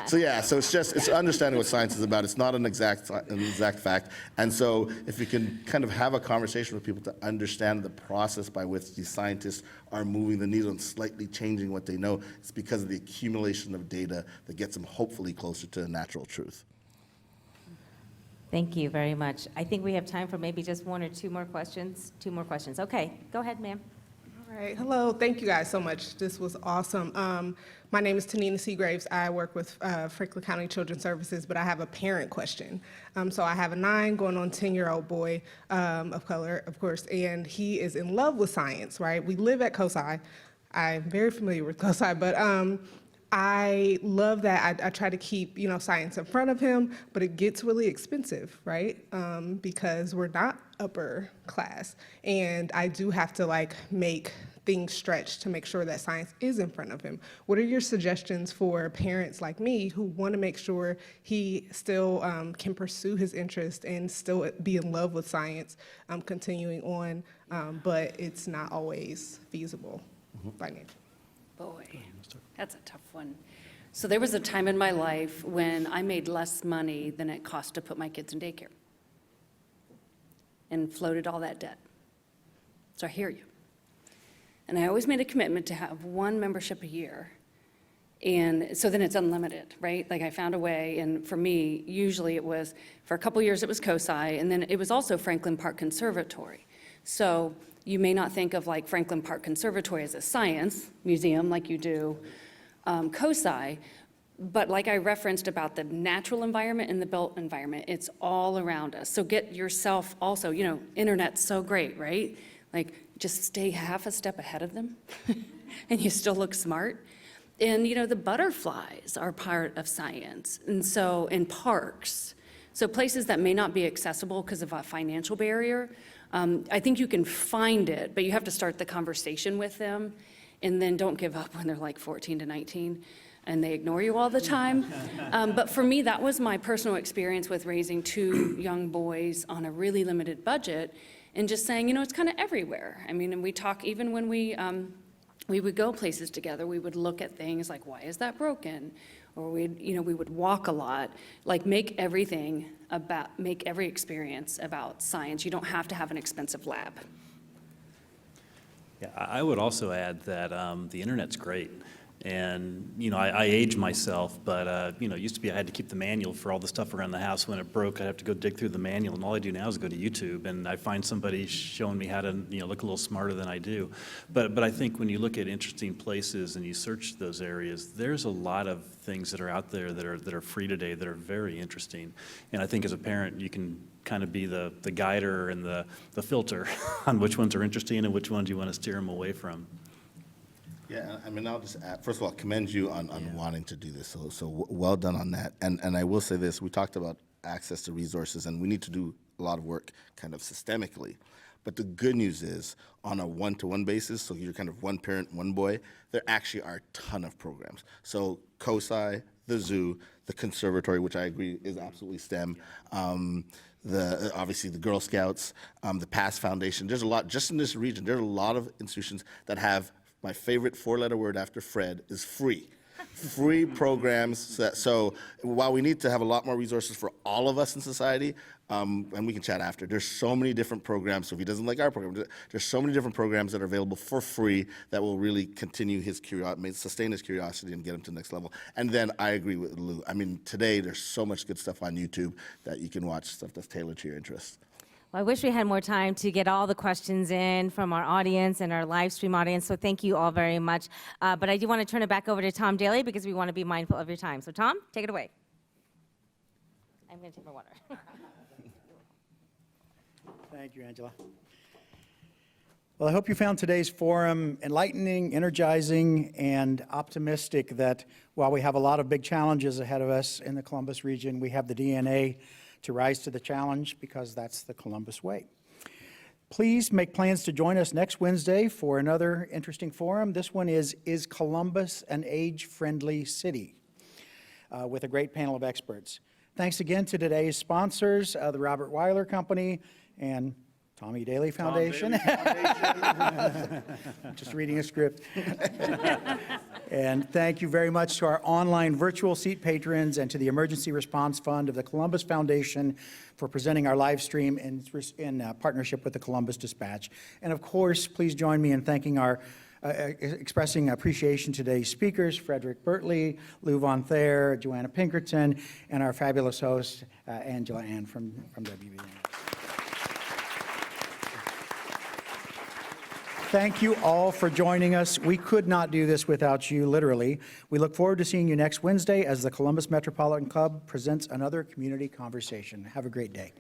so yeah, so it's understanding what science is about. It's not an exact fact. And so if you can kind of have a conversation with people to understand the process by which these scientists are moving the needle and slightly changing what they know, it's because of the accumulation of data that gets them hopefully closer to the natural truth. Thank you very much. I think we have time for maybe just 1 or 2 more questions. 2 more questions. Okay, go ahead, ma'am. All right, hello, thank you guys so much. This was awesome. My name is Tanina Seagraves. I work with Franklin County Children's Services, but I have a parent question. So I have a 9 going on 10-year-old boy of color, of course, and he is in love with science, right? We live at COSI. I'm very familiar with COSI, but I love that I try to keep, science in front of him, but it gets really expensive, right? Because we're not upper class, and I do have to make things stretch to make sure that science is in front of him. What are your suggestions for parents like me who want to make sure he still can pursue his interest and still be in love with science, continuing on, but it's not always feasible financially? Boy, that's a tough one. So there was a time in my life when I made less money than it cost to put my kids in daycare and floated all that debt. So I hear you. And I always made a commitment to have 1 membership a year. And so then it's unlimited, right? Like I found a way, and for me, usually it was, for a couple years it was COSI, and then it was also Franklin Park Conservatory. So you may not think of Franklin Park Conservatory as a science museum like you do COSI, but like I referenced about the natural environment and the built environment, it's all around us. So get yourself also, internet's so great, right? Just stay half a step ahead of them and you still look smart. And the butterflies are part of science, and so in parks. So places that may not be accessible because of a financial barrier, I think you can find it, but you have to start the conversation with them, and then don't give up when they're 14 to 19 and they ignore you all the time. But for me, that was my personal experience with raising 2 young boys on a really limited budget and just saying, it's kind of everywhere. I mean, and we talk, even when we would go places together, we would look at things like, why is that broken? Or we would walk a lot, make every experience about science. You don't have to have an expensive lab. Yeah, I would also add that the internet's great. And, I age myself, but, it used to be I had to keep the manual for all the stuff around the house. When it broke, I'd have to go dig through the manual, and all I do now is go to YouTube, and I find somebody showing me how to, look a little smarter than I do. But I think when you look at interesting places and you search those areas, there's a lot of things that are out there that are free today that are very interesting. And I think as a parent, you can kind of be the guider and the filter on which ones are interesting and which ones you want to steer them away from. Yeah, I mean, I'll just add, first of all, commend you on wanting to do this, so well done on that. And I will say this, we talked about access to resources, and we need to do a lot of work kind of systemically. But the good news is, on a one-to-one basis, so you're kind of one parent, one boy, there actually are a ton of programs. So COSI, the zoo, the conservatory, which I agree is absolutely STEM, obviously the Girl Scouts, the PASS Foundation. There's a lot, just in this region, there are a lot of institutions that have, my favorite four-letter word after Fred is free. Free programs. So while we need to have a lot more resources for all of us in society, and we can chat after, there's so many different programs. So if he doesn't like our program, there's so many different programs that are available for free that will really continue his curiosity, sustain his curiosity, and get him to the next level. And then I agree with Lou. I mean, today there's so much good stuff on YouTube that you can watch, stuff that's tailored to your interests. Well, I wish we had more time to get all the questions in from our audience and our live stream audience, so thank you all very much. But I do want to turn it back over to Tom Daly because we want to be mindful of your time. So Tom, take it away. I'm going to take my water. Thank you, Angela. Well, I hope you found today's forum enlightening, energizing, and optimistic that while we have a lot of big challenges ahead of us in the Columbus region, we have the DNA to rise to the challenge because that's the Columbus way. Please make plans to join us next Wednesday for another interesting forum. This one is Columbus an Age-Friendly City? With a great panel of experts. Thanks again to today's sponsors, the Robert Weiler Company and Tommy Daly Foundation. Just reading a script. And thank you very much to our online virtual seat patrons and to the Emergency Response Fund of the Columbus Foundation for presenting our live stream in partnership with the Columbus Dispatch. And of course, please join me in thanking expressing appreciation to today's speakers, Frederic Bertley, Lou Von Thayer, Joanna Pinkerton, and our fabulous host, Angela Ann from WBNS. Thank you all for joining us. We could not do this without you, literally. We look forward to seeing you next Wednesday as the Columbus Metropolitan Club presents another community conversation. Have a great day.